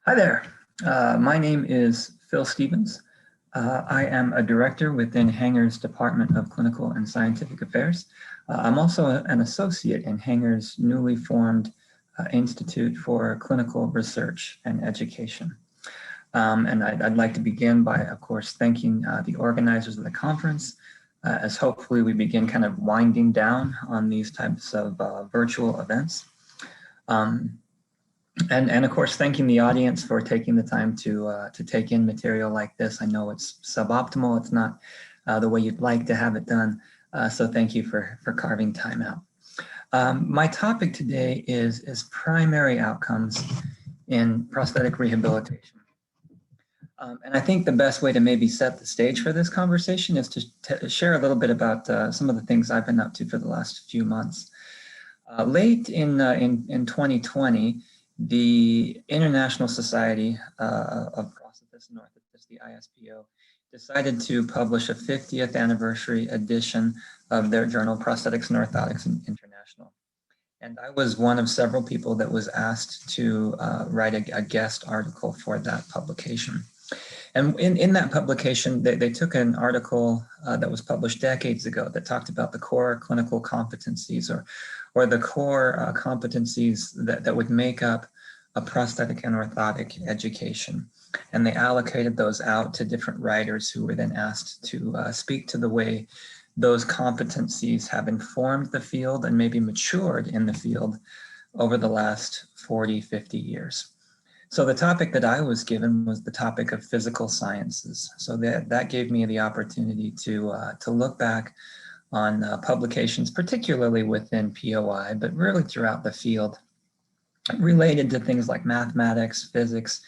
Hi there. My name is Phil Stevens. I am a director within Hanger's Department of Clinical and Scientific Affairs. I'm also an associate in Hanger's newly formed Institute for Clinical Research and Education. And I'd like to begin by, of course, thanking the organizers of the conference, as hopefully we begin kind of winding down on these types of virtual events. And of course, thanking the audience for taking the time to take in material like this. I know it's suboptimal. It's not the way you'd like to have it done. So thank you for carving time out. My topic today is primary outcomes in prosthetic rehabilitation. And I think the best way to maybe set the stage for this conversation is to share a little bit about some of the things I've been up to for the last few months. Late in 2020, the International Society of Prosthetists and Orthotists, the ISPO, decided to publish a 50th anniversary edition of their journal, Prosthetics and Orthotics International. And I was one of several people that was asked to write a guest article for that publication. And in that publication, they took an article that was published decades ago that talked about the core clinical competencies or the core competencies that would make up a prosthetic and orthotic education. And they allocated those out to different writers who were then asked to speak to the way those competencies have informed the field and maybe matured in the field over the last 40, 50 years. So the topic that I was given was the topic of physical sciences. So that gave me the opportunity to look back on publications, particularly within POI, but really throughout the field, related to things like mathematics, physics,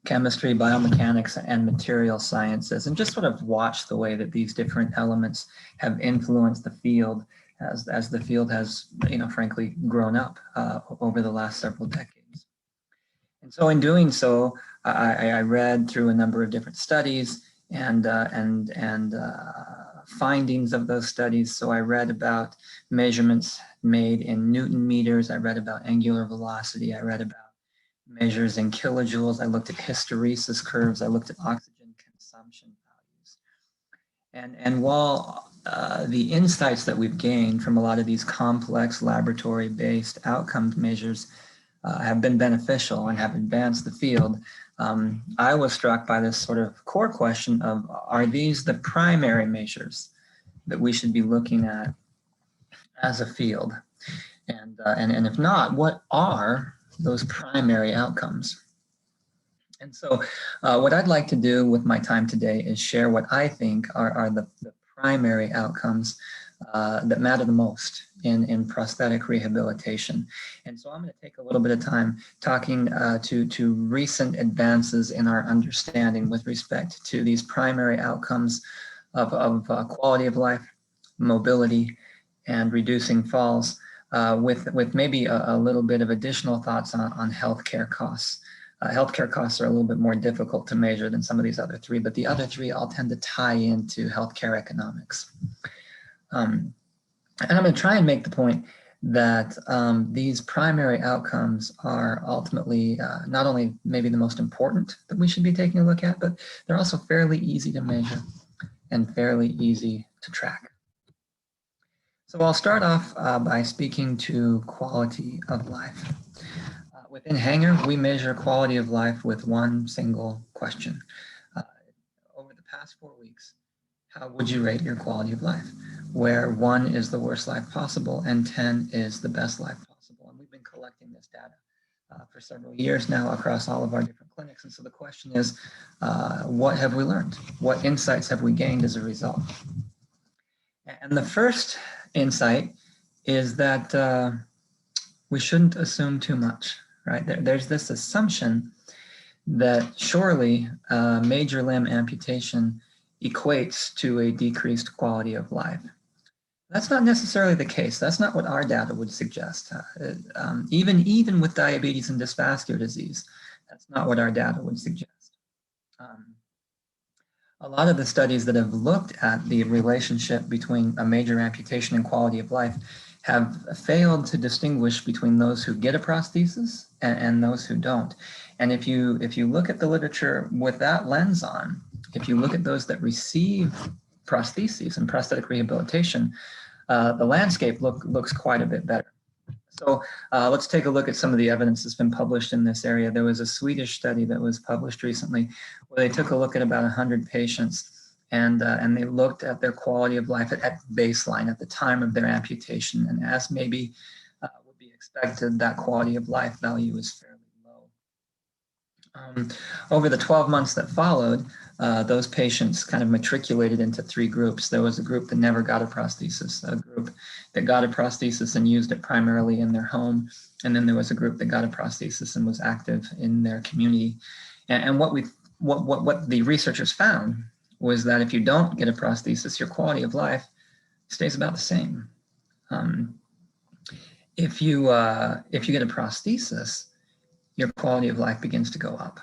chemistry, biomechanics, and material sciences, and just sort of watch the way that these different elements have influenced the field as the field has, frankly, grown up over the last several decades. And so in doing so, I read through a number of different studies and findings of those studies. So I read about measurements made in Newton meters. I read about angular velocity. I read about measures in kilojoules. I looked at hysteresis curves. I looked at oxygen consumption values. And while the insights that we've gained from a lot of these complex laboratory-based outcome measures have been beneficial and have advanced the field, I was struck by this sort of core question of, are these the primary measures that we should be looking at as a field? And if not, what are those primary outcomes? And so what I'd like to do with my time today is share what I think are the primary outcomes that matter the most in prosthetic rehabilitation. And so I'm going to take a little bit of time talking to recent advances in our understanding with respect to these primary outcomes of quality of life, mobility, and reducing falls, with maybe a little bit of additional thoughts on healthcare costs. Healthcare costs are a little bit more difficult to measure than some of these other three, but the other three all tend to tie into healthcare economics. And I'm going to try and make the point that these primary outcomes are ultimately not only maybe the most important that we should be taking a look at, but they're also fairly easy to measure and fairly easy to track. So I'll start off by speaking to quality of life. Within Hanger, we measure quality of life with one single question. Over the past 4 weeks, how would you rate your quality of life? Where 1 is the worst life possible and 10 is the best life possible. And we've been collecting this data for several years now across all of our different clinics. And so the question is, what have we learned? What insights have we gained as a result? And the first insight is that we shouldn't assume too much, right? There's this assumption that surely major limb amputation equates to a decreased quality of life. That's not necessarily the case. That's not what our data would suggest. Even with diabetes and dysvascular disease, that's not what our data would suggest. A lot of the studies that have looked at the relationship between a major amputation and quality of life have failed to distinguish between those who get a prosthesis and those who don't. And if you look at the literature with that lens on, if you look at those that receive prostheses and prosthetic rehabilitation, the landscape looks quite a bit better. So let's take a look at some of the evidence that's been published in this area. There was a Swedish study that was published recently where they took a look at about 100 patients and they looked at their quality of life at baseline at the time of their amputation. And as maybe would be expected, that quality of life value was fairly low. Over the 12 months that followed, those patients kind of matriculated into 3 groups. There was a group that never got a prosthesis, a group that got a prosthesis and used it primarily in their home, and then there was a group that got a prosthesis and was active in their community. And what the researchers found was that if you don't get a prosthesis, your quality of life stays about the same. If you get a prosthesis, your quality of life begins to go up.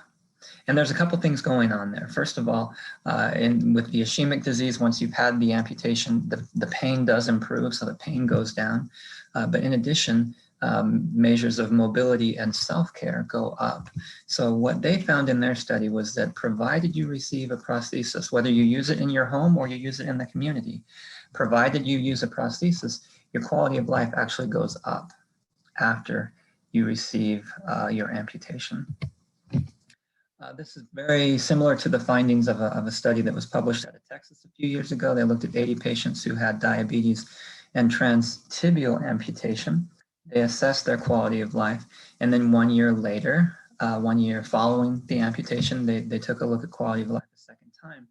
And there's a couple things going on there. First of all, with the ischemic disease, once you've had the amputation, the pain does improve, so the pain goes down. But in addition, measures of mobility and self-care go up. So what they found in their study was that provided you receive a prosthesis, whether you use it in your home or you use it in the community, provided you use a prosthesis, your quality of life actually goes up after you receive your amputation. This is very similar to the findings of a study that was published out of Texas a few years ago. They looked at 80 patients who had diabetes and transtibial amputation. They assessed their quality of life, and then 1 year later, 1 year following the amputation, they took a look at quality of life a second time.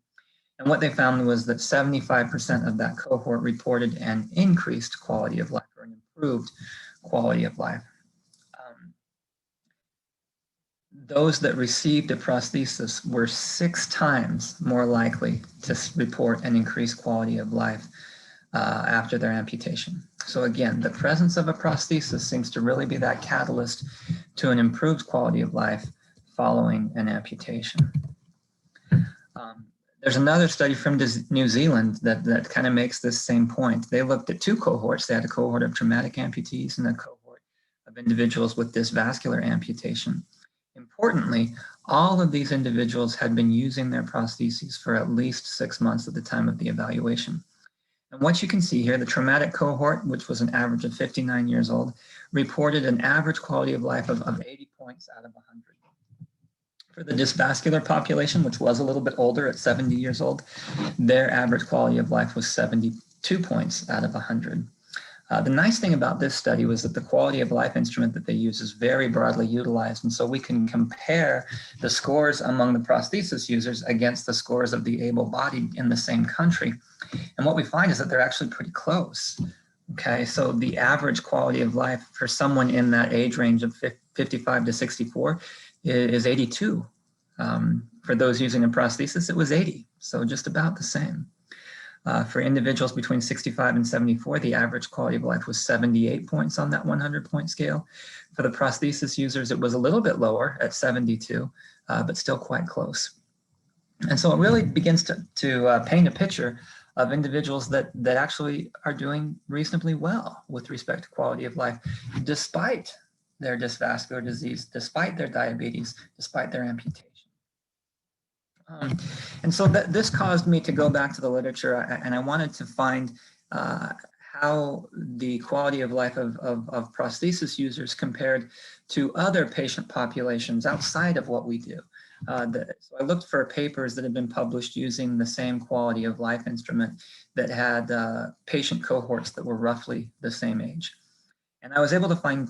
And what they found was that 75% of that cohort reported an increased quality of life or an improved quality of life. Those that received a prosthesis were 6 times more likely to report an increased quality of life after their amputation. So again, the presence of a prosthesis seems to really be that catalyst to an improved quality of life following an amputation. There's another study from New Zealand that kind of makes this same point. They looked at 2 cohorts. They had a cohort of traumatic amputees and a cohort of individuals with dysvascular amputation. Importantly, all of these individuals had been using their prostheses for at least 6 months at the time of the evaluation. And what you can see here, the traumatic cohort, which was an average of 59 years old, reported an average quality of life of 80 points out of 100. For the dysvascular population, which was a little bit older at 70 years old, their average quality of life was 72 points out of 100. The nice thing about this study was that the quality of life instrument that they use is very broadly utilized, and so we can compare the scores among the prosthesis users against the scores of the able-bodied in the same country. And what we find is that they're actually pretty close. Okay, so the average quality of life for someone in that age range of 55 to 64 is 82. For those using a prosthesis, it was 80, so just about the same. For individuals between 65 and 74, the average quality of life was 78 points on that 100-point scale. For the prosthesis users, it was a little bit lower at 72, but still quite close. And so it really begins to paint a picture of individuals that actually are doing reasonably well with respect to quality of life, despite their dysvascular disease, despite their diabetes, despite their amputation. And so this caused me to go back to the literature, and I wanted to find how the quality of life of prosthesis users compared to other patient populations outside of what we do. So I looked for papers that had been published using the same quality of life instrument that had patient cohorts that were roughly the same age. And I was able to find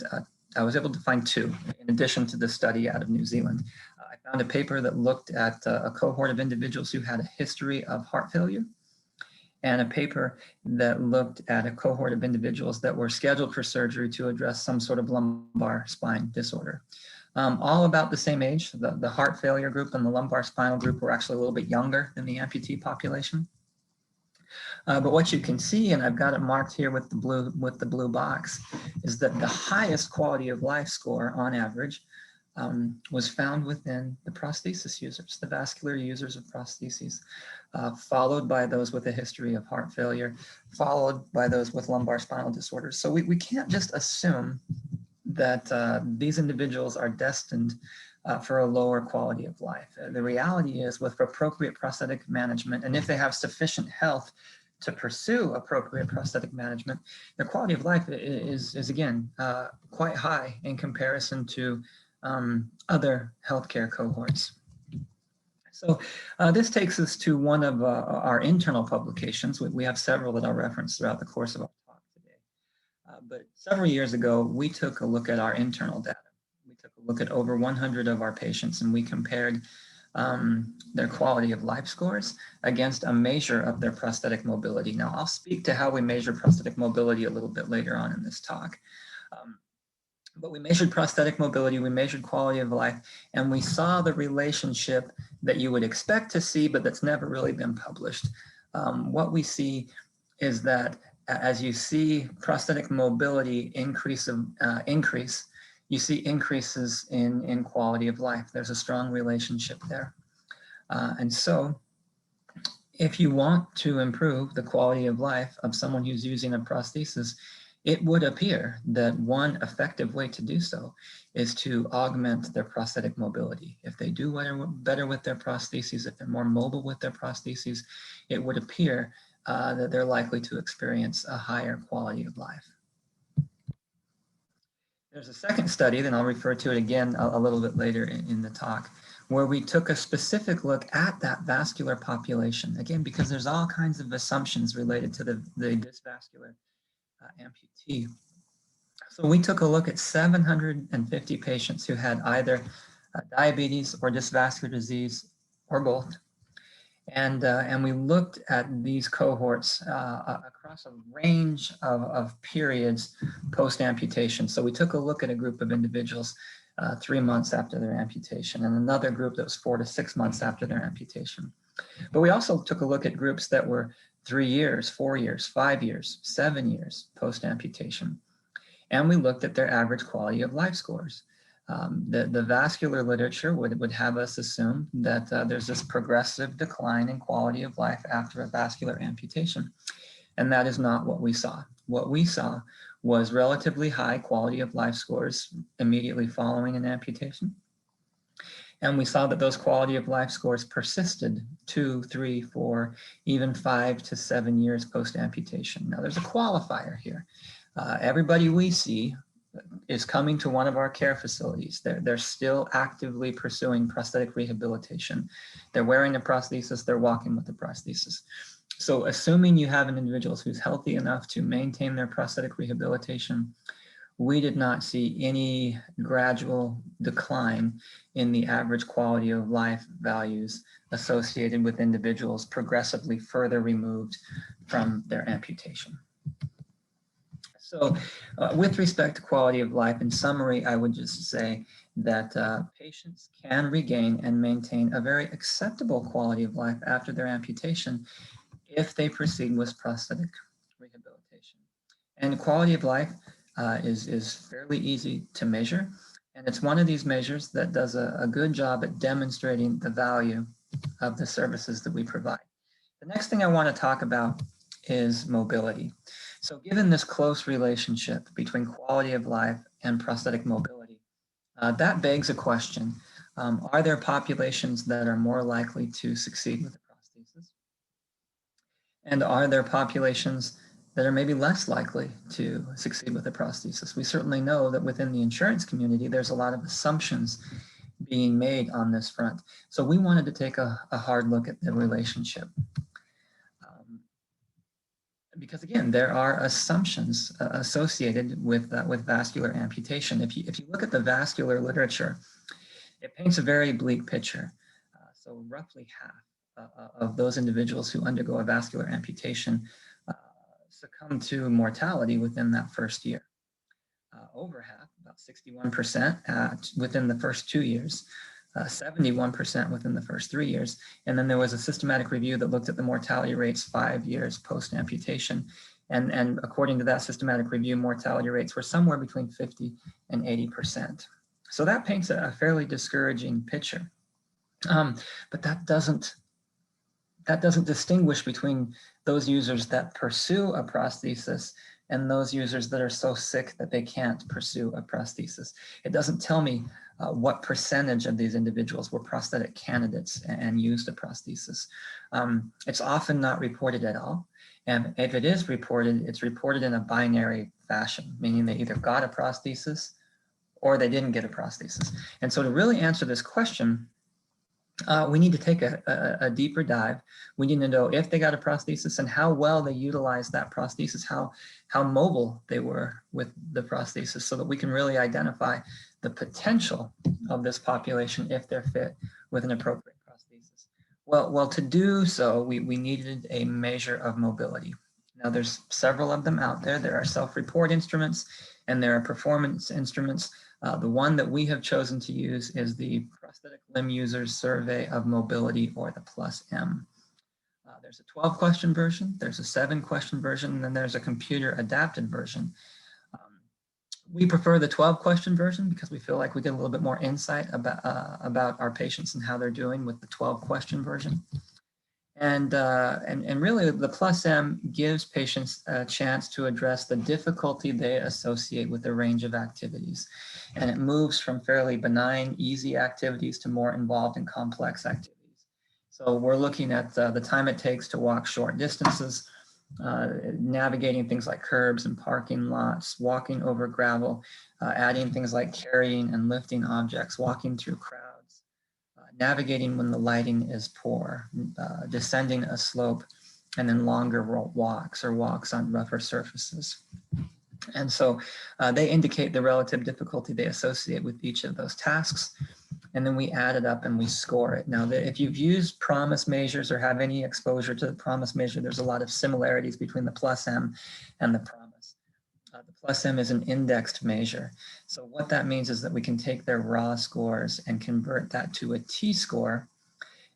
2 in addition to the study out of New Zealand. I found a paper that looked at a cohort of individuals who had a history of heart failure, and a paper that looked at a cohort of individuals that were scheduled for surgery to address some sort of lumbar spine disorder. All about the same age. The heart failure group and the lumbar spinal group were actually a little bit younger than the amputee population. But what you can see, and I've got it marked here with the blue box, is that the highest quality of life score on average was found within the prosthesis users, the vascular users of prostheses, followed by those with a history of heart failure, followed by those with lumbar spinal disorders. So we can't just assume that these individuals are destined for a lower quality of life. The reality is, with appropriate prosthetic management, and if they have sufficient health to pursue appropriate prosthetic management, their quality of life is again, quite high in comparison to other healthcare cohorts. So this takes us to one of our internal publications. We have several that I'll reference throughout the course of our talk today. But several years ago, we took a look at our internal data. We took a look at over 100 of our patients, and we compared their quality of life scores against a measure of their prosthetic mobility. Now, I'll speak to how we measure prosthetic mobility a little bit later on in this talk. But we measured prosthetic mobility, we measured quality of life, and we saw the relationship that you would expect to see, but that's never really been published. What we see is that as you see prosthetic mobility increase, you see increases in quality of life. There's a strong relationship there. And so if you want to improve the quality of life of someone who's using a prosthesis, it would appear that one effective way to do so is to augment their prosthetic mobility. If they do better with their prostheses, if they're more mobile with their prostheses, it would appear that they're likely to experience a higher quality of life. There's a second study, then I'll refer to it again a little bit later in the talk, where we took a specific look at that vascular population. Again, because there's all kinds of assumptions related to the dysvascular amputee. So we took a look at 750 patients who had either diabetes or dysvascular disease or both. And we looked at these cohorts across a range of periods post-amputation. So we took a look at a group of individuals 3 months after their amputation, and another group that was 4 to 6 months after their amputation. But we also took a look at groups that were 3 years, 4 years, 5 years, 7 years post-amputation. And we looked at their average quality of life scores. The vascular literature would have us assume that there's this progressive decline in quality of life after a vascular amputation. And that is not what we saw. What we saw was relatively high quality of life scores immediately following an amputation. And we saw that those quality of life scores persisted 2, 3, 4, even 5 to 7 years post-amputation. Now there's a qualifier here. Everybody we see is coming to one of our care facilities. They're still actively pursuing prosthetic rehabilitation. They're wearing a prosthesis, they're walking with the prosthesis. So assuming you have an individual who's healthy enough to maintain their prosthetic rehabilitation, we did not see any gradual decline in the average quality of life values associated with individuals progressively further removed from their amputation. So with respect to quality of life, in summary, I would just say that patients can regain and maintain a very acceptable quality of life after their amputation if they proceed with prosthetic rehabilitation. And quality of life is fairly easy to measure. And it's one of these measures that does a good job at demonstrating the value of the services that we provide. The next thing I want to talk about is mobility. So given this close relationship between quality of life and prosthetic mobility, that begs a question. Are there populations that are more likely to succeed with the prosthesis? And are there populations that are maybe less likely to succeed with the prosthesis? We certainly know that within the insurance community, there's a lot of assumptions being made on this front. So we wanted to take a hard look at the relationship. Because again, there are assumptions associated with vascular amputation. If you look at the vascular literature, it paints a very bleak picture. So roughly half of those individuals who undergo a vascular amputation succumb to mortality within that first year. Over half, about 61% within the first 2 years. 71% within the first 3 years. And then there was a systematic review that looked at the mortality rates 5 years post-amputation. And according to that systematic review, mortality rates were somewhere between 50 and 80%. So that paints a fairly discouraging picture. But that doesn't distinguish between those users that pursue a prosthesis and those users that are so sick that they can't pursue a prosthesis. It doesn't tell me what percentage of these individuals were prosthetic candidates and used a prosthesis. It's often not reported at all. And if it is reported, it's reported in a binary fashion, meaning they either got a prosthesis or they didn't get a prosthesis. And so to really answer this question, we need to take a deeper dive. We need to know if they got a prosthesis and how well they utilized that prosthesis, how mobile they were with the prosthesis, so that we can really identify the potential of this population if they're fit with an appropriate prosthesis. Well, to do so, we needed a measure of mobility. Now, there's several of them out there. There are self-report instruments and there are performance instruments. The one that we have chosen to use is the Prosthetic Limb Users Survey of Mobility, or the PLUS-M. There's a 12-question version, there's a 7-question version, and then there's a computer-adapted version. We prefer the 12-question version because we feel like we get a little bit more insight about our patients and how they're doing with the 12-question version. And really, the PLUS-M gives patients a chance to address the difficulty they associate with a range of activities. And it moves from fairly benign, easy activities to more involved and complex activities. So we're looking at the time it takes to walk short distances, navigating things like curbs and parking lots, walking over gravel, adding things like carrying and lifting objects, walking through crowds, navigating when the lighting is poor, descending a slope, and then longer walks or walks on rougher surfaces. And so they indicate the relative difficulty they associate with each of those tasks. And then we add it up and we score it. Now, if you've used PROMIS measures or have any exposure to the PROMIS measure, there's a lot of similarities between the PLUS-M and the PROMIS. The PLUS-M is an indexed measure. So what that means is that we can take their raw scores and convert that to a T-score,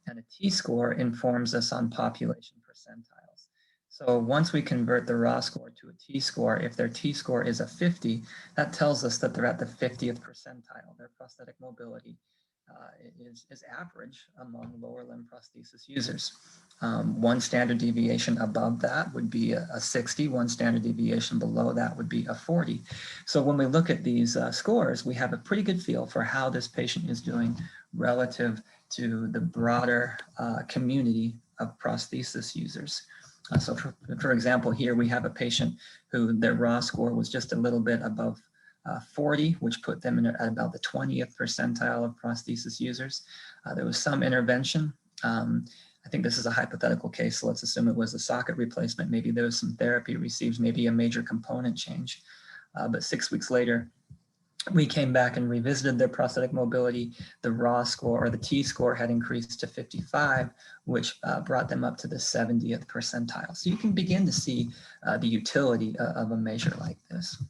and a T-score informs us on population percentiles. So once we convert the raw score to a T-score, if their T-score is a 50, that tells us that they're at the 50th percentile. Their prosthetic mobility is average among lower limb prosthesis users. One standard deviation above that would be a 60. One standard deviation below that would be a 40. So when we look at these scores, we have a pretty good feel for how this patient is doing relative to the broader community of prosthesis users. So for example, here we have a patient who their raw score was just a little bit above 40, which put them at about the 20th percentile of prosthesis users. There was some intervention. I think this is a hypothetical case, so let's assume it was a socket replacement. Maybe there was some therapy received, maybe a major component change. But 6 weeks later, we came back and revisited their prosthetic mobility. The raw score, or the T-score, had increased to 55, which brought them up to the 70th percentile. So you can begin to see the utility of a measure like this.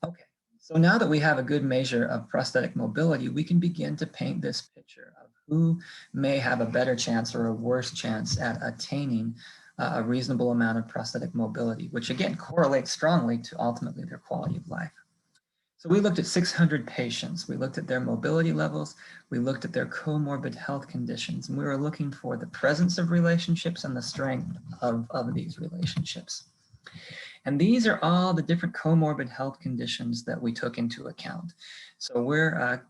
Okay, so now that we have a good measure of prosthetic mobility, we can begin to paint this picture of who may have a better chance or a worse chance at attaining a reasonable amount of prosthetic mobility, which again correlates strongly to ultimately their quality of life. So we looked at 600 patients. We looked at their mobility levels. We looked at their comorbid health conditions, and we were looking for the presence of relationships and the strength of these relationships. And these are all the different comorbid health conditions that we took into account. So we're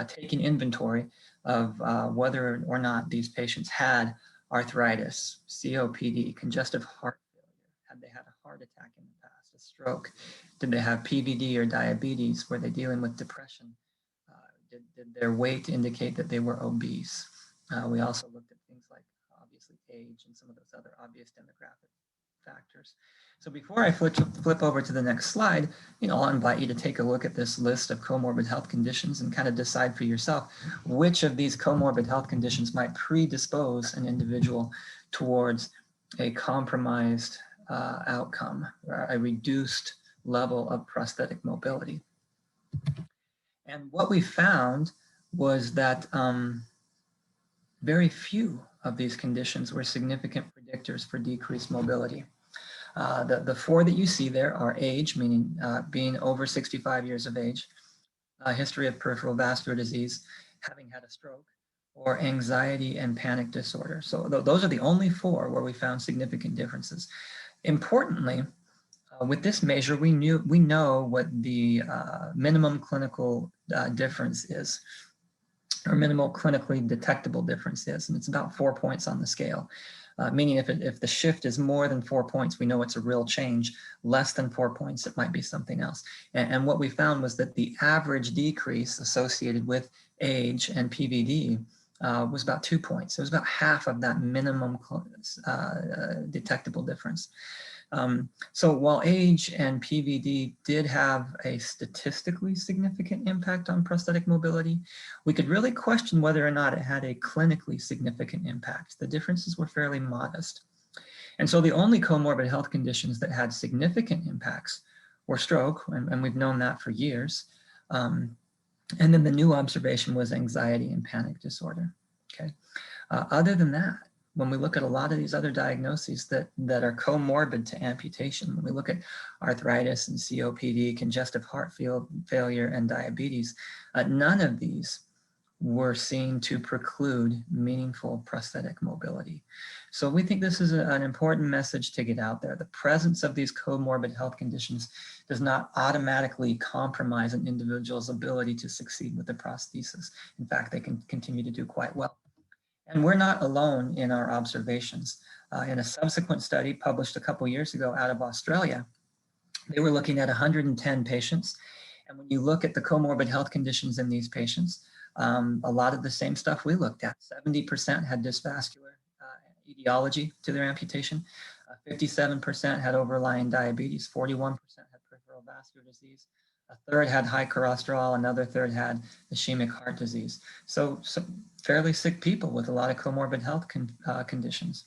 taking inventory of whether or not these patients had arthritis, COPD, congestive heart failure, had they had a heart attack in the past, a stroke, did they have PVD or diabetes, were they dealing with depression, did their weight indicate that they were obese. We also looked at things like obviously age and some of those other obvious demographic factors. So before I flip over to the next slide, I'll invite you to take a look at this list of comorbid health conditions and kind of decide for yourself which of these comorbid health conditions might predispose an individual towards a compromised outcome, or a reduced level of prosthetic mobility. And what we found was that very few of these conditions were significant predictors for decreased mobility. The four that you see there are age, meaning being over 65 years of age, history of peripheral vascular disease, having had a stroke, or anxiety and panic disorder. So those are the only four where we found significant differences. Importantly, with this measure, we know what the minimum clinical difference is, or minimal clinically detectable difference is, and it's about 4 points on the scale. Meaning if the shift is more than 4 points, we know it's a real change. Less than 4 points, it might be something else. And what we found was that the average decrease associated with age and PVD was about 2 points. It was about half of that minimum detectable difference. So while age and PVD did have a statistically significant impact on prosthetic mobility, we could really question whether or not it had a clinically significant impact. The differences were fairly modest. And so the only comorbid health conditions that had significant impacts were stroke, and we've known that for years. And then the new observation was anxiety and panic disorder. Okay. Other than that, when we look at a lot of these other diagnoses that are comorbid to amputation, when we look at arthritis and COPD, congestive heart failure, and diabetes, none of these were seen to preclude meaningful prosthetic mobility. So we think this is an important message to get out there. The presence of these comorbid health conditions does not automatically compromise an individual's ability to succeed with the prosthesis. In fact, they can continue to do quite well. And we're not alone in our observations. In a subsequent study published a couple years ago out of Australia, they were looking at 110 patients. And when you look at the comorbid health conditions in these patients, a lot of the same stuff we looked at. 70% had dysvascular etiology to their amputation. 57% had overlying diabetes. 41% had peripheral vascular disease. A third had high cholesterol, another third had ischemic heart disease. So fairly sick people with a lot of comorbid health conditions.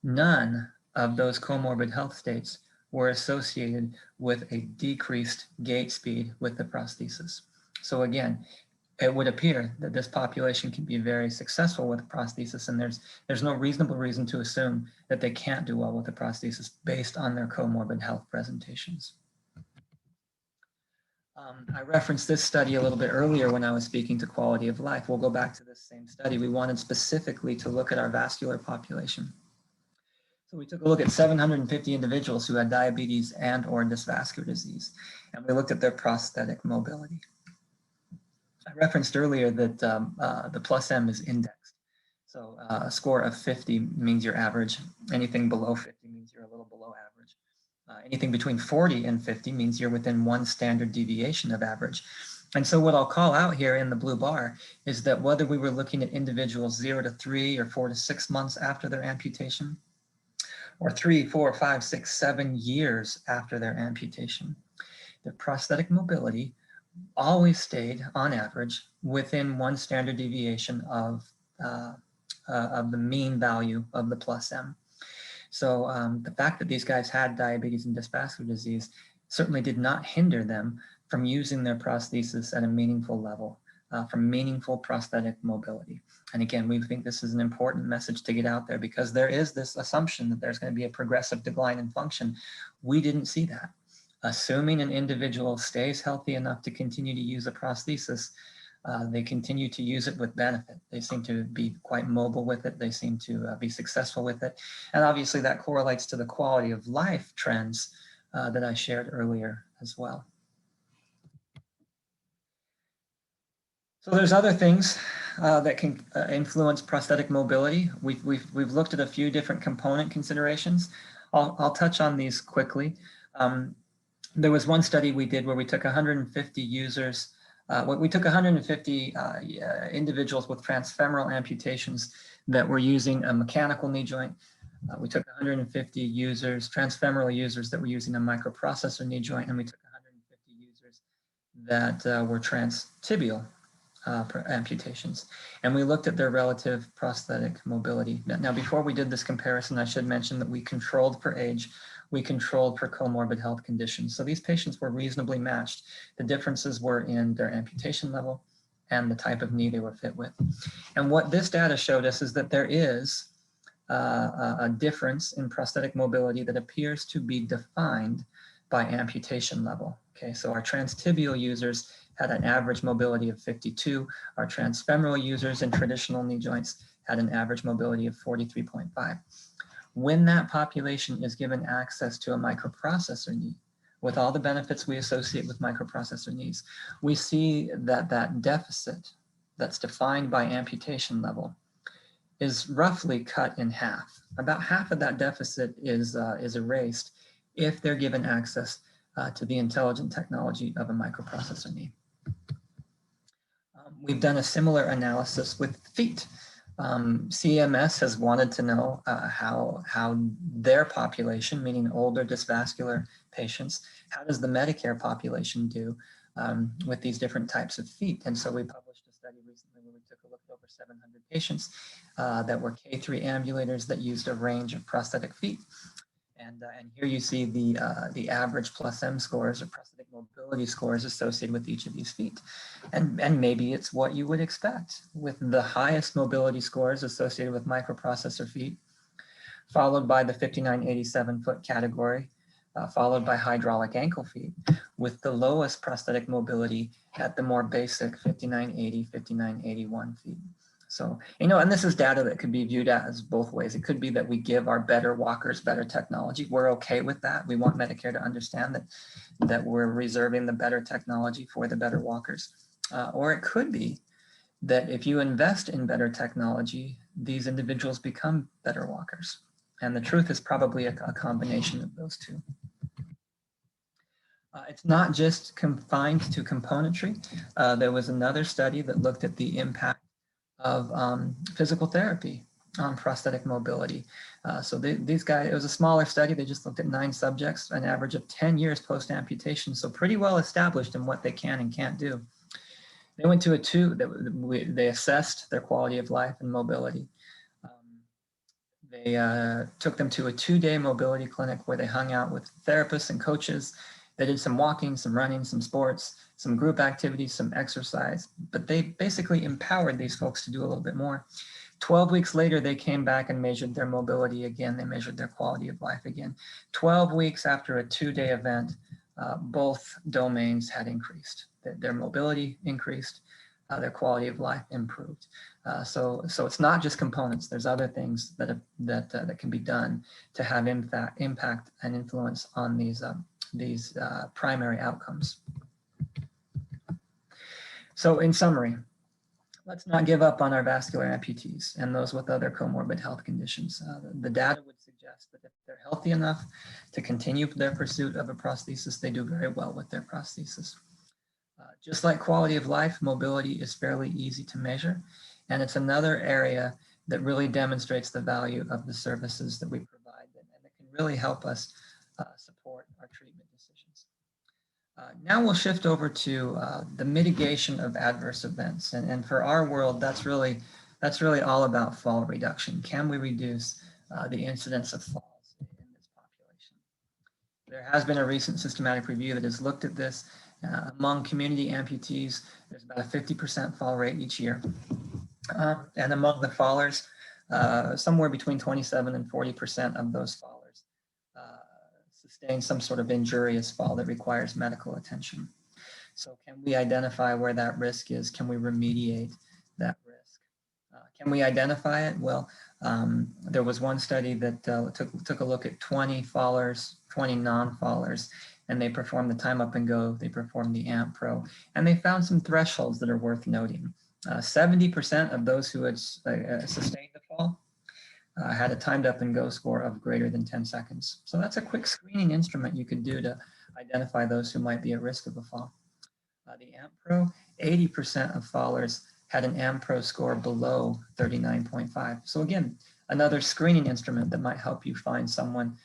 None of those comorbid health states were associated with a decreased gait speed with the prosthesis. So again, it would appear that this population can be very successful with prosthesis, and there's no reasonable reason to assume that they can't do well with the prosthesis based on their comorbid health presentations. I referenced this study a little bit earlier when I was speaking to quality of life. We'll go back to this same study. We wanted specifically to look at our vascular population. So we took a look at 750 individuals who had diabetes and or dysvascular disease, and we looked at their prosthetic mobility. I referenced earlier that the plus M is indexed. So a score of 50 means you're average. Anything below 50 means you're a little below average. Anything between 40 and 50 means you're within one standard deviation of average. And so what I'll call out here in the blue bar is that whether we were looking at individuals 0 to 3 or 4 to 6 months after their amputation, or 3, 4, 5, 6, 7 years after their amputation, their prosthetic mobility always stayed on average within one standard deviation of the mean value of the plus M. So the fact that these guys had diabetes and dysvascular disease certainly did not hinder them from using their prosthesis at a meaningful level, from meaningful prosthetic mobility. And again, we think this is an important message to get out there because there is this assumption that there's going to be a progressive decline in function. We didn't see that. Assuming an individual stays healthy enough to continue to use a prosthesis, they continue to use it with benefit. They seem to be quite mobile with it. They seem to be successful with it. And obviously that correlates to the quality of life trends that I shared earlier as well. So there's other things that can influence prosthetic mobility. We've looked at a few different component considerations. I'll touch on these quickly. There was one study we did where we took 150 users. We took 150 individuals with transfemoral amputations that were using a mechanical knee joint. We took 150 users, transfemoral users that were using a microprocessor knee joint, and we took 150 users that were transtibial amputations. And we looked at their relative prosthetic mobility. Now, before we did this comparison, I should mention that we controlled for age. We controlled for comorbid health conditions. So these patients were reasonably matched. The differences were in their amputation level and the type of knee they were fit with. And what this data showed us is that there is a difference in prosthetic mobility that appears to be defined by amputation level. Okay, so our transtibial users had an average mobility of 52. Our transfemoral users in traditional knee joints had an average mobility of 43.5. When that population is given access to a microprocessor knee, with all the benefits we associate with microprocessor knees, we see that that deficit that's defined by amputation level is roughly cut in half. About half of that deficit is erased if they're given access to the intelligent technology of a microprocessor knee. We've done a similar analysis with feet. CMS has wanted to know how their population, meaning older dysvascular patients, how does the Medicare population do with these different types of feet? And so we published a study recently where we took a look at over 700 patients that were K3 ambulators that used a range of prosthetic feet. And here you see the average plus M scores or prosthetic mobility scores associated with each of these feet. And maybe it's what you would expect, with the highest mobility scores associated with microprocessor feet, followed by the 5987 foot category, followed by hydraulic ankle feet, with the lowest prosthetic mobility at the more basic 5980, 5981 feet. So, and this is data that could be viewed as both ways. It could be that we give our better walkers better technology. We're okay with that. We want Medicare to understand that we're reserving the better technology for the better walkers. Or it could be that if you invest in better technology, these individuals become better walkers. And the truth is probably a combination of those two. It's not just confined to componentry. There was another study that looked at the impact of physical therapy on prosthetic mobility. So these guys, it was a smaller study. They just looked at 9 subjects, an average of 10 years post-amputation. So pretty well established in what they can and can't do. They went to they assessed their quality of life and mobility. They took them to a 2-day mobility clinic where they hung out with therapists and coaches. They did some walking, some running, some sports, some group activities, some exercise, but they basically empowered these folks to do a little bit more. 12 weeks later, they came back and measured their mobility again. They measured their quality of life again. 12 weeks after a 2-day event, both domains had increased. Their mobility increased, their quality of life improved. So it's not just components. There's other things that can be done to have impact and influence on these primary outcomes. So in summary, let's not give up on our vascular amputees and those with other comorbid health conditions. The data would suggest that if they're healthy enough to continue their pursuit of a prosthesis, they do very well with their prosthesis. Just like quality of life, mobility is fairly easy to measure, and it's another area that really demonstrates the value of the services that we provide, and it can really help us support our treatment decisions. Now we'll shift over to the mitigation of adverse events, and for our world, that's really all about fall reduction. Can we reduce the incidence of falls in this population? There has been a recent systematic review that has looked at this. Among community amputees, there's about a 50% fall rate each year. And among the fallers, somewhere between 27 and 40% of those fallers sustain some sort of injurious fall that requires medical attention. So can we identify where that risk is? Can we remediate that risk? Can we identify it? Well, there was one study that took a look at 20 fallers, 20 non-fallers, and they performed the time up and go, they performed the AMP Pro, and they found some thresholds that are worth noting. 70% of those who had sustained the fall had a timed up and go score of greater than 10 seconds. So that's a quick screening instrument you could do to identify those who might be at risk of a fall. The AMP Pro, 80% of fallers had an AMP Pro score below 39.5. So again, another screening instrument that might help you find someone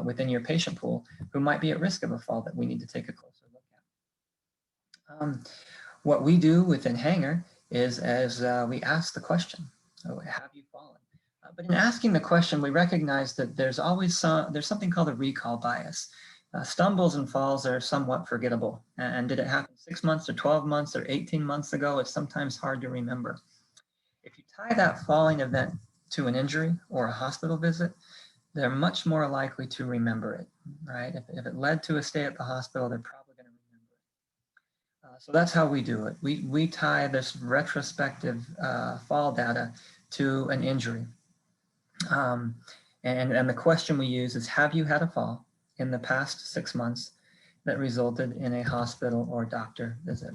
within your patient pool who might be at risk of a fall that we need to take a closer look at. What we do within Hanger is as we ask the question, have you fallen? But in asking the question, we recognize that there's always something called a recall bias. Stumbles and falls are somewhat forgettable. And did it happen 6 months or 12 months or 18 months ago? It's sometimes hard to remember. If you tie that falling event to an injury or a hospital visit, they're much more likely to remember it, right? If it led to a stay at the hospital, they're probably going to remember it. So that's how we do it. We tie this retrospective fall data to an injury. And the question we use is, have you had a fall in the past 6 months that resulted in a hospital or doctor visit?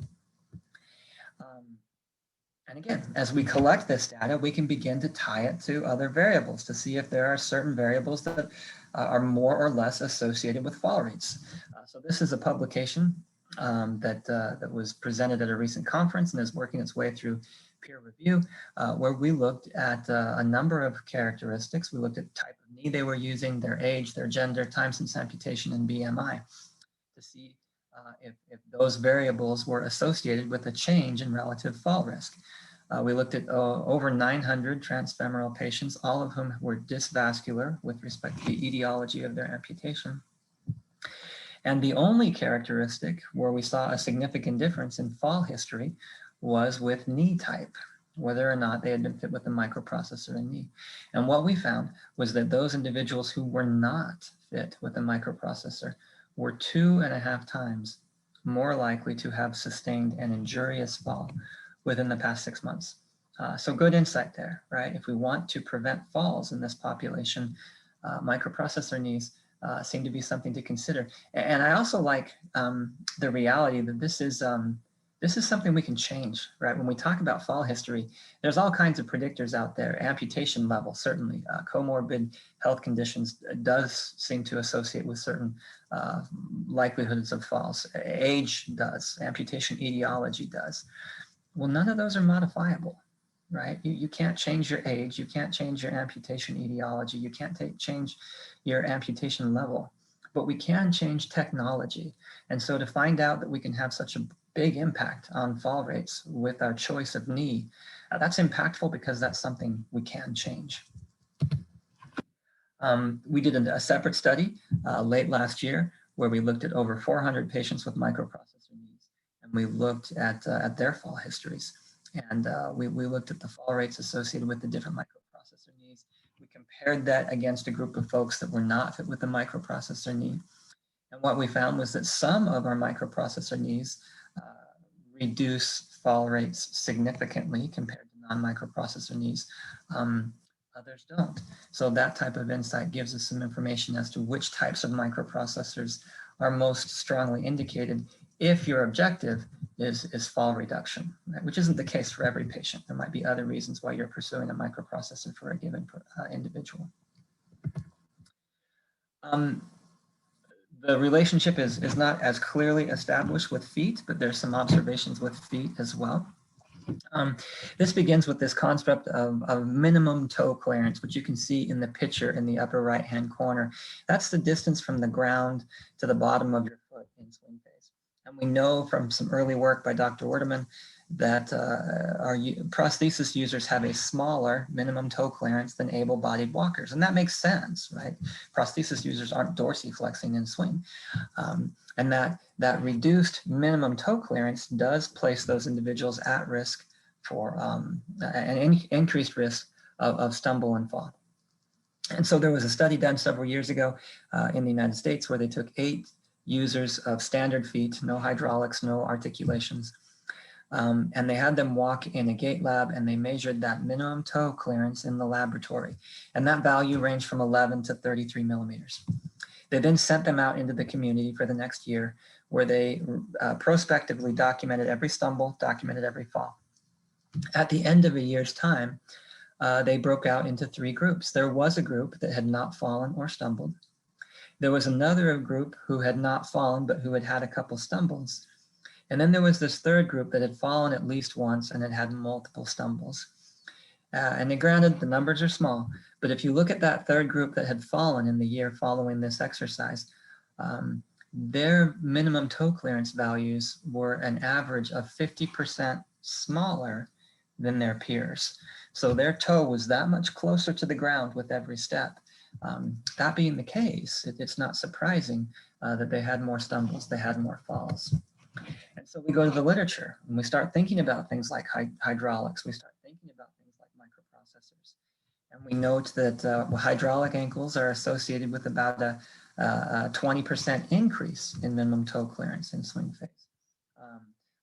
And again, as we collect this data, we can begin to tie it to other variables to see if there are certain variables that are more or less associated with fall rates. So this is a publication that was presented at a recent conference and is working its way through peer review, where we looked at a number of characteristics. We looked at type of knee they were using, their age, their gender, time since amputation, and BMI to see if those variables were associated with a change in relative fall risk. We looked at over 900 transfemoral patients, all of whom were dysvascular with respect to the etiology of their amputation. And the only characteristic where we saw a significant difference in fall history was with knee type, whether or not they had been fit with a microprocessor in knee. And what we found was that those individuals who were not fit with a microprocessor were 2.5 times more likely to have sustained an injurious fall within the past 6 months. So good insight there, right? If we want to prevent falls in this population, microprocessor knees seem to be something to consider. And I also like the reality that this is something we can change, right? When we talk about fall history, there's all kinds of predictors out there. Amputation level, certainly. Comorbid health conditions does seem to associate with certain likelihoods of falls. Age does. Amputation etiology does. Well, none of those are modifiable, right? You can't change your age. You can't change your amputation etiology. You can't change your amputation level. But we can change technology. And so to find out that we can have such a big impact on fall rates with our choice of knee, that's impactful because that's something we can change. We did a separate study late last year where we looked at over 400 patients with microprocessor knees, and we looked at their fall histories. And we looked at the fall rates associated with the different microprocessor knees. We compared that against a group of folks that were not fit with the microprocessor knee. And what we found was that some of our microprocessor knees reduce fall rates significantly compared to non-microprocessor knees. Others don't. So that type of insight gives us some information as to which types of microprocessors are most strongly indicated if your objective is fall reduction, right? Which isn't the case for every patient. There might be other reasons why you're pursuing a microprocessor for a given individual. The relationship is not as clearly established with feet, but there's some observations with feet as well. This begins with this concept of minimum toe clearance, which you can see in the picture in the upper right-hand corner. That's the distance from the ground to the bottom of your foot in swing phase. And we know from some early work by Dr. Werdeman that our prosthesis users have a smaller minimum toe clearance than able-bodied walkers. And that makes sense, right? Prosthesis users aren't dorsiflexing in swing. And that reduced minimum toe clearance does place those individuals at risk for an increased risk of stumble and fall. And so there was a study done several years ago in the United States where they took 8 users of standard feet, no hydraulics, no articulations, and they had them walk in a gait lab, and they measured that minimum toe clearance in the laboratory. And that value ranged from 11 to 33 millimeters. They then sent them out into the community for the next year, where they prospectively documented every stumble, documented every fall. At the end of a year's time, they broke out into 3 groups. There was a group that had not fallen or stumbled. There was another group who had not fallen, but who had had a couple stumbles. And then there was this third group that had fallen at least once and had had multiple stumbles. And granted, the numbers are small, but if you look at that third group that had fallen in the year following this exercise, their minimum toe clearance values were an average of 50% smaller than their peers. So their toe was that much closer to the ground with every step. That being the case, it's not surprising that they had more stumbles, they had more falls. And so we go to the literature and we start thinking about things like hydraulics, we start thinking about things like microprocessors. And we note that hydraulic ankles are associated with about a 20% increase in minimum toe clearance in swing phase.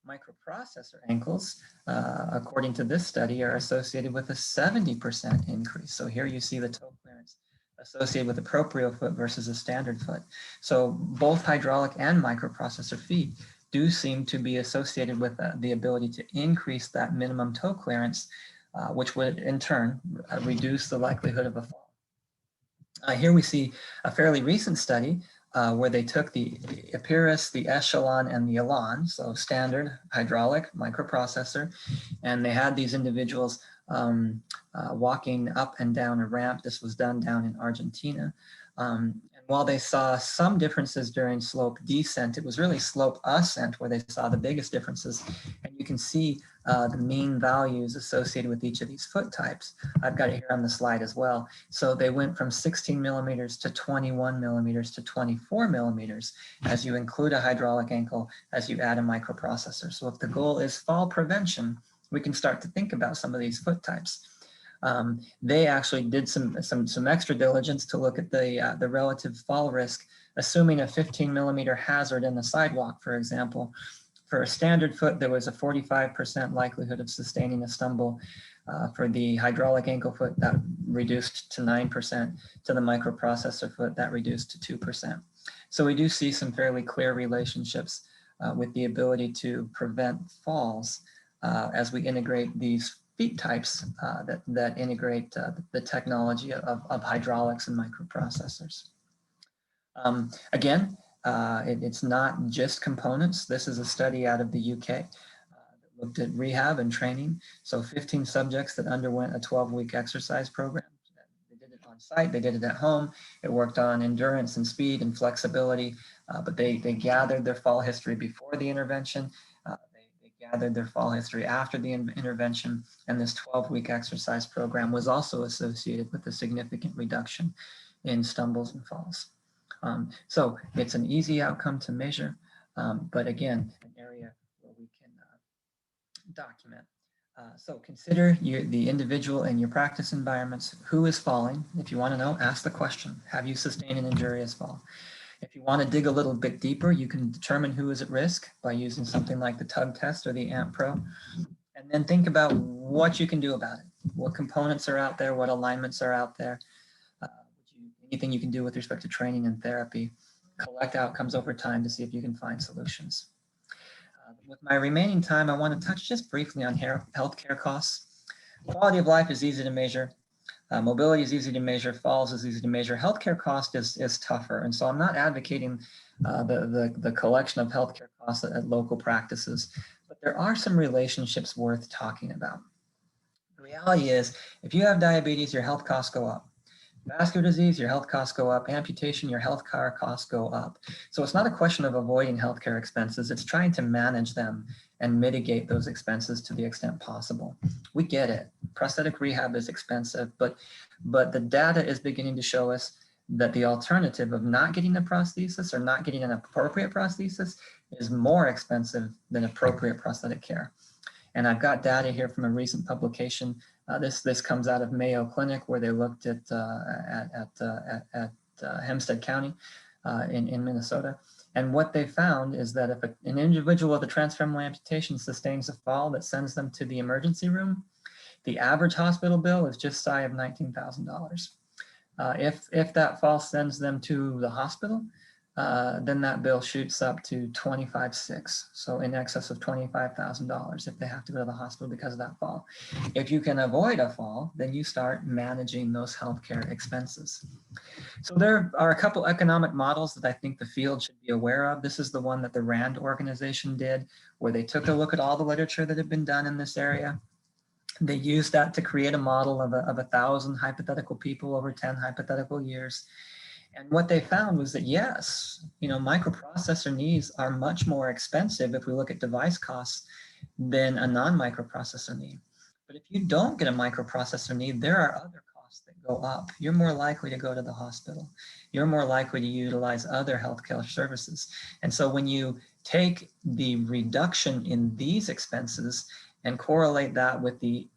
Microprocessor ankles, according to this study, are associated with a 70% increase. So here you see the toe clearance associated with a proprio foot versus a standard foot. So both hydraulic and microprocessor feet do seem to be associated with the ability to increase that minimum toe clearance, which would in turn reduce the likelihood of a fall. Here we see a fairly recent study where they took the Epirus, the Echelon, and the Elan, so standard hydraulic microprocessor, and they had these individuals walking up and down a ramp. This was done down in Argentina. And while they saw some differences during slope descent, it was really slope ascent where they saw the biggest differences. And you can see the mean values associated with each of these foot types. I've got it here on the slide as well. So they went from 16 millimeters to 21 millimeters to 24 millimeters as you include a hydraulic ankle, as you add a microprocessor. So if the goal is fall prevention, we can start to think about some of these foot types. They actually did some extra diligence to look at the relative fall risk, assuming a 15 millimeter hazard in the sidewalk, for example. For a standard foot, there was a 45% likelihood of sustaining a stumble. For the hydraulic ankle foot, that reduced to 9%. To the microprocessor foot, that reduced to 2%. So we do see some fairly clear relationships with the ability to prevent falls as we integrate these feet types that integrate the technology of hydraulics and microprocessors. Again, it's not just components. This is a study out of the UK that looked at rehab and training. So 15 subjects that underwent a 12-week exercise program. They did it on site, they did it at home. It worked on endurance and speed and flexibility, but they gathered their fall history before the intervention. They gathered their fall history after the intervention, and this 12-week exercise program was also associated with a significant reduction in stumbles and falls. So it's an easy outcome to measure, but again, an area where we can document. So consider the individual in your practice environments. Who is falling? If you want to know, ask the question. Have you sustained an injurious fall? If you want to dig a little bit deeper, you can determine who is at risk by using something like the tug test or the AMP Pro. And then think about what you can do about it. What components are out there? What alignments are out there? Anything you can do with respect to training and therapy. Collect outcomes over time to see if you can find solutions. With my remaining time, I want to touch just briefly on healthcare costs. Quality of life is easy to measure. Mobility is easy to measure. Falls is easy to measure. Healthcare cost is tougher. And so I'm not advocating the collection of healthcare costs at local practices, but there are some relationships worth talking about. The reality is, if you have diabetes, your health costs go up. Vascular disease, your health costs go up. Amputation, your health care costs go up. So it's not a question of avoiding healthcare expenses. It's trying to manage them and mitigate those expenses to the extent possible. We get it. Prosthetic rehab is expensive, but the data is beginning to show us that the alternative of not getting a prosthesis or not getting an appropriate prosthesis is more expensive than appropriate prosthetic care. And I've got data here from a recent publication. This comes out of Mayo Clinic, where they looked at Hempstead County in Minnesota. And what they found is that if an individual with a transfemoral amputation sustains a fall that sends them to the emergency room, the average hospital bill is just shy of $19,000. If that fall sends them to the hospital, then that bill shoots up to $25,600, so in excess of $25,000 if they have to go to the hospital because of that fall. If you can avoid a fall, then you start managing those healthcare expenses. So there are a couple economic models that I think the field should be aware of. This is the one that the RAND organization did, where they took a look at all the literature that had been done in this area. They used that to create a model of 1,000 hypothetical people over 10 hypothetical years. And what they found was that, yes, microprocessor needs are much more expensive if we look at device costs than a non-microprocessor need. But if you don't get a microprocessor need, there are other costs that go up. You're more likely to go to the hospital. You're more likely to utilize other healthcare services. And so when you take the reduction in these expenses and correlate that with the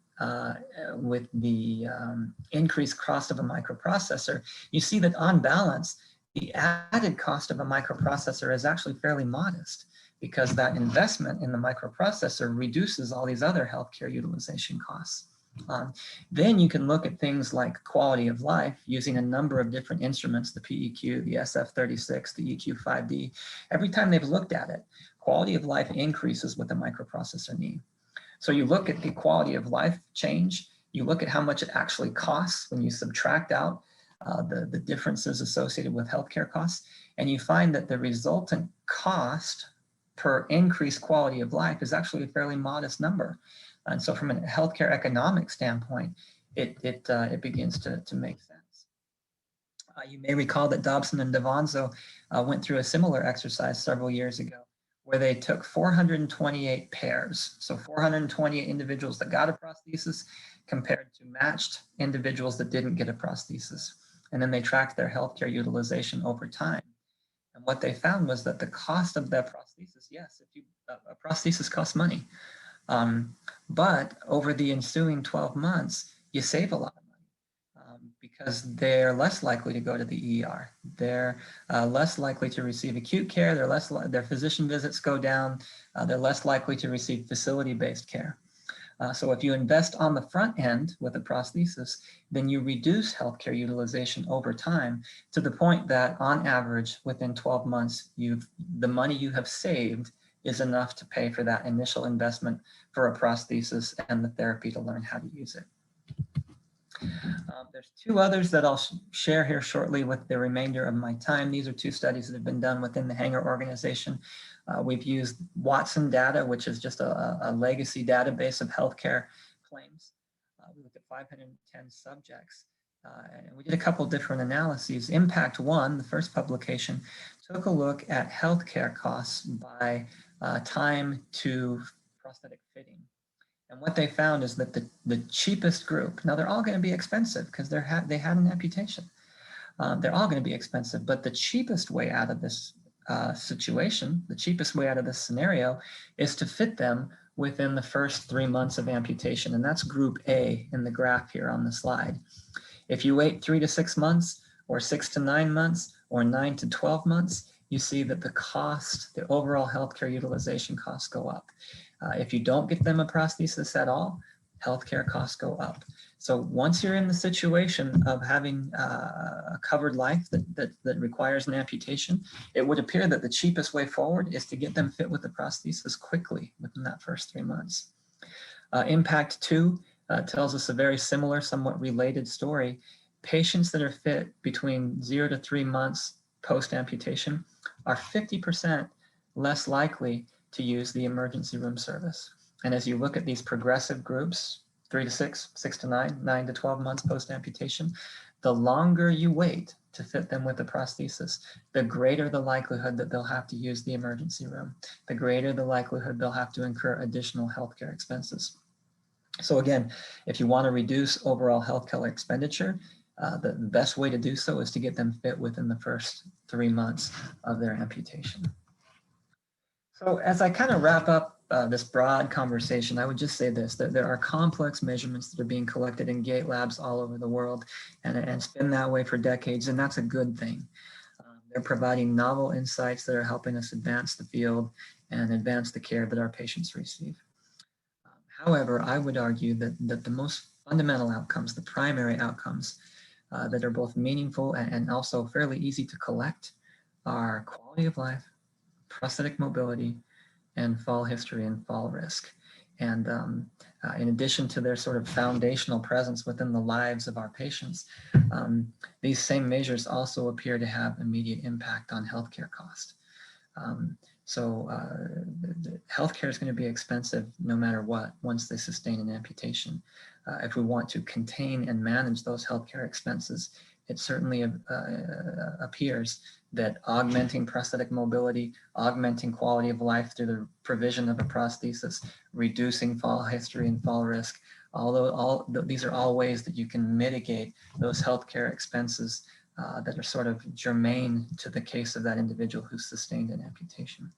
with the increased cost of a microprocessor, you see that on balance, the added cost of a microprocessor is actually fairly modest, because that investment in the microprocessor reduces all these other healthcare utilization costs. Then you can look at things like quality of life using a number of different instruments, the PEQ, the SF36, the EQ5D. Every time they've looked at it, quality of life increases with the microprocessor knee. So you look at the quality of life change, you look at how much it actually costs when you subtract out the differences associated with healthcare costs, and you find that the resultant cost per increased quality of life is actually a fairly modest number. And so from a healthcare economic standpoint, it begins to make sense. You may recall that Dobson and Davanzo went through a similar exercise several years ago, where they took 428 pairs, so 428 individuals that got a prosthesis compared to matched individuals that didn't get a prosthesis. And then they tracked their healthcare utilization over time. And what they found was that the cost of that prosthesis, yes, a prosthesis costs money, but over the ensuing 12 months, you save a lot of money because they're less likely to go to the ER. They're less likely to receive acute care. Their physician visits go down. They're less likely to receive facility-based care. So if you invest on the front end with a prosthesis, then you reduce healthcare utilization over time to the point that on average, within 12 months, the money you have saved is enough to pay for that initial investment for a prosthesis and the therapy to learn how to use it. There's two others that I'll share here shortly with the remainder of my time. These are two studies that have been done within the Hanger organization. We've used Watson data, which is just a legacy database of healthcare claims. We looked at 510 subjects. And we did a couple different analyses. Impact 1, the first publication, took a look at healthcare costs by time to prosthetic fitting. And what they found is that the cheapest group, now they're all going to be expensive because they had an amputation. They're all going to be expensive, but the cheapest way out of this situation, the cheapest way out of this scenario is to fit them within the first 3 months of amputation. And that's group A in the graph here on the slide. If you wait 3 to 6 months or 6 to 9 months or 9 to 12 months, you see that the cost, the overall healthcare utilization costs go up. If you don't get them a prosthesis at all, healthcare costs go up. So once you're in the situation of having a covered life that requires an amputation, it would appear that the cheapest way forward is to get them fit with the prosthesis quickly within that first 3 months. Impact 2 tells us a very similar, somewhat related story. Patients that are fit between 0 to 3 months post-amputation are 50% less likely to use the emergency room service. And as you look at these progressive groups, 3 to 6, 6 to 9, 9 to 12 months post-amputation, the longer you wait to fit them with a prosthesis, the greater the likelihood that they'll have to use the emergency room, the greater the likelihood they'll have to incur additional healthcare expenses. So again, if you want to reduce overall healthcare expenditure, the best way to do so is to get them fit within the first 3 months of their amputation. So as I kind of wrap up this broad conversation, I would just say this, that there are complex measurements that are being collected in gait labs all over the world, and it's been that way for decades, and that's a good thing. They're providing novel insights that are helping us advance the field and advance the care that our patients receive. However, I would argue that the most fundamental outcomes, the primary outcomes that are both meaningful and also fairly easy to collect are quality of life, prosthetic mobility, and fall history and fall risk. And in addition to their sort of foundational presence within the lives of our patients, these same measures also appear to have immediate impact on healthcare cost. So healthcare is going to be expensive no matter what once they sustain an amputation. If we want to contain and manage those healthcare expenses, it certainly appears that augmenting prosthetic mobility, augmenting quality of life through the provision of a prosthesis, reducing fall history and fall risk, these are all ways that you can mitigate those healthcare expenses that are sort of germane to the case of that individual who sustained an amputation.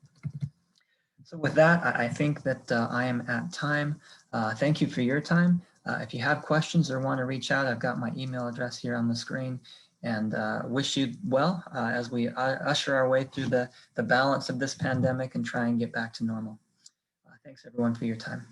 So with that, I think that I am at time. Thank you for your time. If you have questions or want to reach out, I've got my email address here on the screen, and wish you well as we usher our way through the balance of this pandemic and try and get back to normal. Thanks everyone for your time.